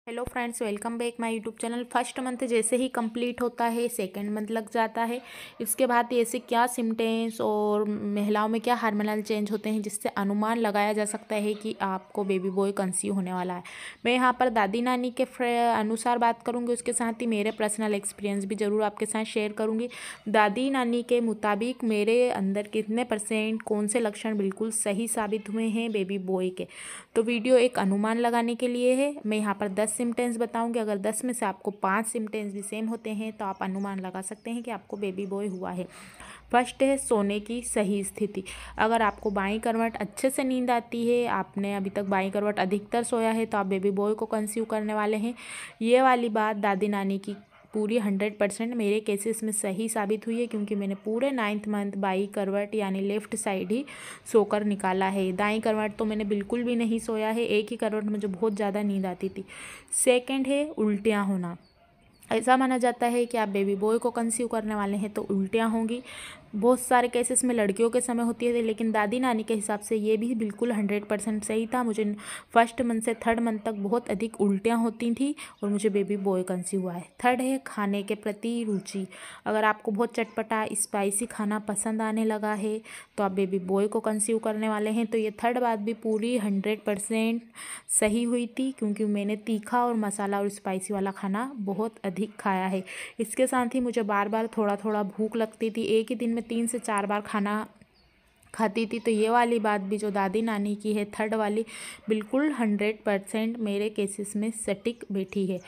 Hello friends, welcome back my YouTube channel. First month जैसे ही complete होता है second month लग जाता है। इसके बाद ऐसे क्या सिम्टम्स और महिलाओं में क्या हार्मोनल चेंज होते हैं जिससे अनुमान लगाया जा सकता है कि आपको बेबी बॉय कंसीव होने वाला है। मैं यहाँ पर दादी नानी के अनुसार बात करूँगी, उसके साथ ही मेरे पर्सनल एक्सपीरियंस भी ज़रूर आपके साथ शेयर करूँगी। दादी नानी के मुताबिक मेरे अंदर कितने % कौन से लक्षण बिल्कुल सही साबित हुए हैं बेबी बॉय के, तो वीडियो एक अनुमान लगाने के लिए है। मैं यहाँ पर 10 सिम्टम्स बताऊंगी। अगर 10 में से आपको 5 सिम्टम्स भी सेम होते हैं तो आप अनुमान लगा सकते हैं कि आपको बेबी बॉय हुआ है। फर्स्ट है सोने की सही स्थिति। अगर आपको बाईं करवट अच्छे से नींद आती है, आपने अभी तक बाईं करवट अधिकतर सोया है, तो आप बेबी बॉय को कंसीव करने वाले हैं। ये वाली बात दादी नानी की पूरी 100% मेरे केसेस में सही साबित हुई है, क्योंकि मैंने पूरे 9th मंथ बाई करवट यानी लेफ़्ट साइड ही सोकर निकाला है। दाईं करवट तो मैंने बिल्कुल भी नहीं सोया है, एक ही करवट में मुझे बहुत ज़्यादा नींद आती थी। सेकंड है उल्टियाँ होना। ऐसा माना जाता है कि आप बेबी बॉय को कंसीव करने वाले हैं तो उल्टियाँ होंगी। बहुत सारे केसेस में लड़कियों के समय होती है, लेकिन दादी नानी के हिसाब से ये भी बिल्कुल 100% सही था। मुझे फर्स्ट मंथ से थर्ड मंथ तक बहुत अधिक उल्टियाँ होती थी और मुझे बेबी बॉय कंसीव हुआ है। थर्ड है खाने के प्रति रुचि। अगर आपको बहुत चटपटा स्पाइसी खाना पसंद आने लगा है तो आप बेबी बॉय को कंसीव करने वाले हैं। तो ये थर्ड बात भी पूरी 100% सही हुई थी, क्योंकि मैंने तीखा और मसाला और स्पाइसी वाला खाना बहुत अधिक खाया है। इसके साथ ही मुझे बार बार थोड़ा थोड़ा भूख लगती थी, एक ही दिन में 3 से 4 बार खाना खाती थी। तो ये वाली बात भी जो दादी नानी की है थर्ड वाली, बिल्कुल 100% मेरे केसेस में सटीक बैठी है।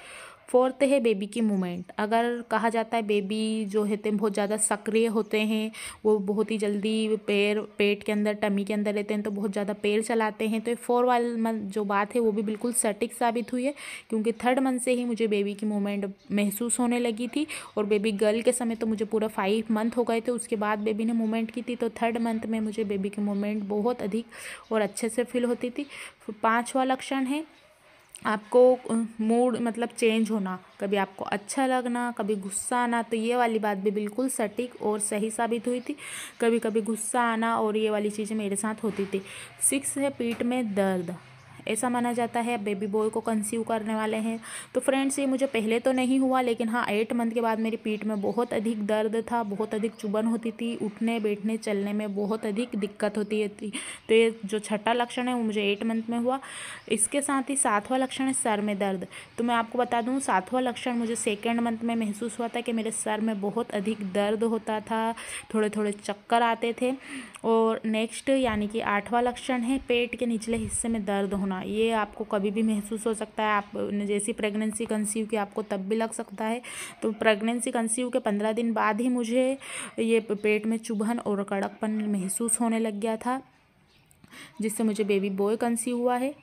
फोर्थ है बेबी की मूवमेंट। अगर कहा जाता है बेबी जो होते हैं बहुत ज़्यादा सक्रिय होते हैं, वो बहुत ही जल्दी पैर पेट के अंदर टमी के अंदर रहते हैं तो बहुत ज़्यादा पैर चलाते हैं, तो ये 4 वाली मंथ जो बात है वो भी बिल्कुल सटीक साबित हुई है, क्योंकि थर्ड मंथ से ही मुझे बेबी की मूवमेंट महसूस होने लगी थी। और बेबी गर्ल के समय तो मुझे पूरा 5 मंथ हो गए थे, उसके बाद बेबी ने मूवमेंट की थी। तो थर्ड मंथ में मुझे बेबी की मूवमेंट बहुत अधिक और अच्छे से फील होती थी। 5वां लक्षण है आपको मूड मतलब चेंज होना, कभी आपको अच्छा लगना, कभी गुस्सा आना। तो ये वाली बात भी बिल्कुल सटीक और सही साबित हुई थी। कभी कभी गुस्सा आना और ये वाली चीज़ें मेरे साथ होती थी। 6 है पीठ में दर्द। ऐसा माना जाता है आप बेबी बॉय को कंसीव करने वाले हैं। तो फ्रेंड्स ये मुझे पहले तो नहीं हुआ, लेकिन हाँ 8 मंथ के बाद मेरी पीठ में बहुत अधिक दर्द था, बहुत अधिक चुभन होती थी, उठने बैठने चलने में बहुत अधिक दिक्कत होती थी। तो ये जो छठा लक्षण है वो मुझे 8 मंथ में हुआ। इसके साथ ही 7वां लक्षण है सर में दर्द। तो मैं आपको बता दूं 7वां लक्षण मुझे सेकेंड मंथ में महसूस हुआ था कि मेरे सर में बहुत अधिक दर्द होता था, थोड़े थोड़े चक्कर आते थे। और नेक्स्ट यानी कि 8वां लक्षण है पेट के निचले हिस्से में दर्द होना। ये आपको कभी भी महसूस हो सकता है, आप जैसी प्रेगनेंसी कंसीव की आपको तब भी लग सकता है। तो प्रेगनेंसी कंसीव के 15 दिन बाद ही मुझे ये पेट में चुभन और कड़कपन महसूस होने लग गया था, जिससे मुझे बेबी बॉय कंसीव हुआ है।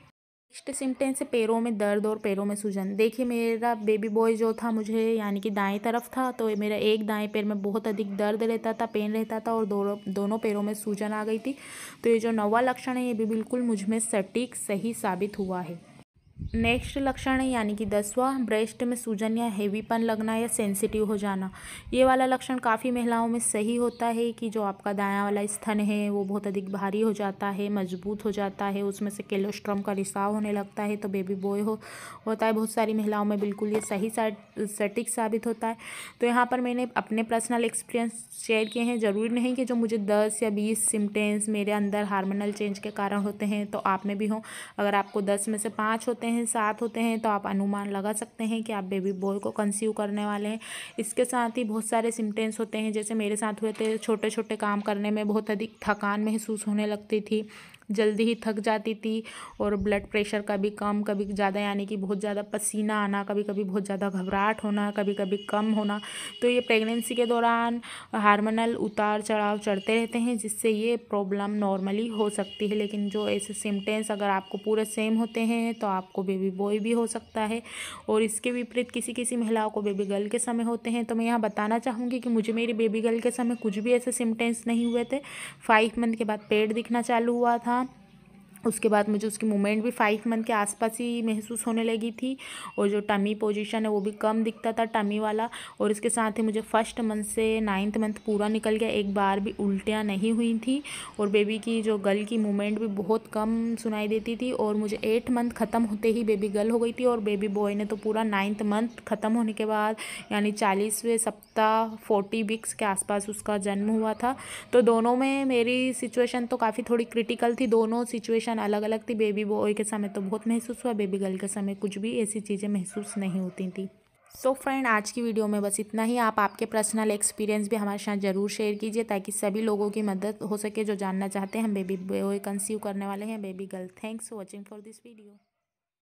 नेक्स्ट सिम्टम्स है पैरों में दर्द और पैरों में सूजन। देखिए मेरा बेबी बॉय जो था मुझे यानी कि दाएं तरफ था, तो मेरा एक दाएं पैर में बहुत अधिक दर्द रहता था, पेन रहता था और दोनों पैरों में सूजन आ गई थी। तो ये जो 9वां लक्षण है ये भी बिल्कुल मुझ में सटीक सही साबित हुआ है। नेक्स्ट लक्षण है यानी कि 10वां ब्रेस्ट में सूजन या हेवीपन लगना या सेंसिटिव हो जाना। ये वाला लक्षण काफ़ी महिलाओं में सही होता है कि जो आपका दायां वाला स्तन है वो बहुत अधिक भारी हो जाता है, मजबूत हो जाता है, उसमें से कोलोस्ट्रम का रिसाव होने लगता है, तो बेबी बॉय होता है। बहुत सारी महिलाओं में बिल्कुल ये सही सटीक साबित होता है। तो यहाँ पर मैंने अपने पर्सनल एक्सपीरियंस शेयर किए हैं। ज़रूरी नहीं कि जो मुझे 10 या 20 सिम्टम्स मेरे अंदर हार्मोनल चेंज के कारण होते हैं तो आप में भी हो। अगर आपको 10 में से 5 होते हैं, 7 होते हैं, तो आप अनुमान लगा सकते हैं कि आप बेबी बॉय को कंसीव करने वाले हैं। इसके साथ ही बहुत सारे सिम्टम्स होते हैं, जैसे मेरे साथ हुए थे, छोटे छोटे काम करने में बहुत अधिक थकान महसूस होने लगती थी, जल्दी ही थक जाती थी, और ब्लड प्रेशर कभी कम कभी ज़्यादा, यानी कि बहुत ज़्यादा पसीना आना, कभी कभी बहुत ज़्यादा घबराहट होना, कभी कभी कम होना। तो ये प्रेगनेंसी के दौरान हार्मोनल उतार चढ़ाव चढ़ते रहते हैं, जिससे ये प्रॉब्लम नॉर्मली हो सकती है। लेकिन जो ऐसे सिम्टम्स अगर आपको पूरे सेम होते हैं तो आपको बेबी बॉय भी हो सकता है, और इसके विपरीत किसी किसी महिलाओं को बेबी गर्ल के समय होते हैं। तो मैं यहाँ बताना चाहूँगी कि मुझे मेरी बेबी गर्ल के समय कुछ भी ऐसे सिम्टम्स नहीं हुए थे। 5 मंथ के बाद पेट दिखना चालू हुआ था, उसके बाद मुझे उसकी मूवमेंट भी 5 मंथ के आसपास ही महसूस होने लगी थी, और जो टमी पोजीशन है वो भी कम दिखता था टमी वाला। और इसके साथ ही मुझे फर्स्ट मंथ से 9th मंथ पूरा निकल गया, एक बार भी उल्टियाँ नहीं हुई थी, और बेबी की जो गल की मूवमेंट भी बहुत कम सुनाई देती थी। और मुझे 8 मंथ ख़त्म होते ही बेबी गर्ल हो गई थी, और बेबी बॉय ने तो पूरा 9th मंथ ख़त्म होने के बाद यानी 40वें सप्ताह 40 वीक्स के आसपास उसका जन्म हुआ था। तो दोनों में मेरी सिचुएशन तो काफ़ी थोड़ी क्रिटिकल थी, दोनों सिचुएशन अलग अलग थी। बेबी बॉय के समय तो बहुत महसूस हुआ, बेबी गर्ल के समय कुछ भी ऐसी चीज़ें महसूस नहीं होती थी। सो फ्रेंड, आज की वीडियो में बस इतना ही। आप आपके पर्सनल एक्सपीरियंस भी हमारे साथ ज़रूर शेयर कीजिए, ताकि सभी लोगों की मदद हो सके जो जानना चाहते हैं हम बेबी बॉय कंसीव करने वाले हैं baby girl. Thanks for watching for this video.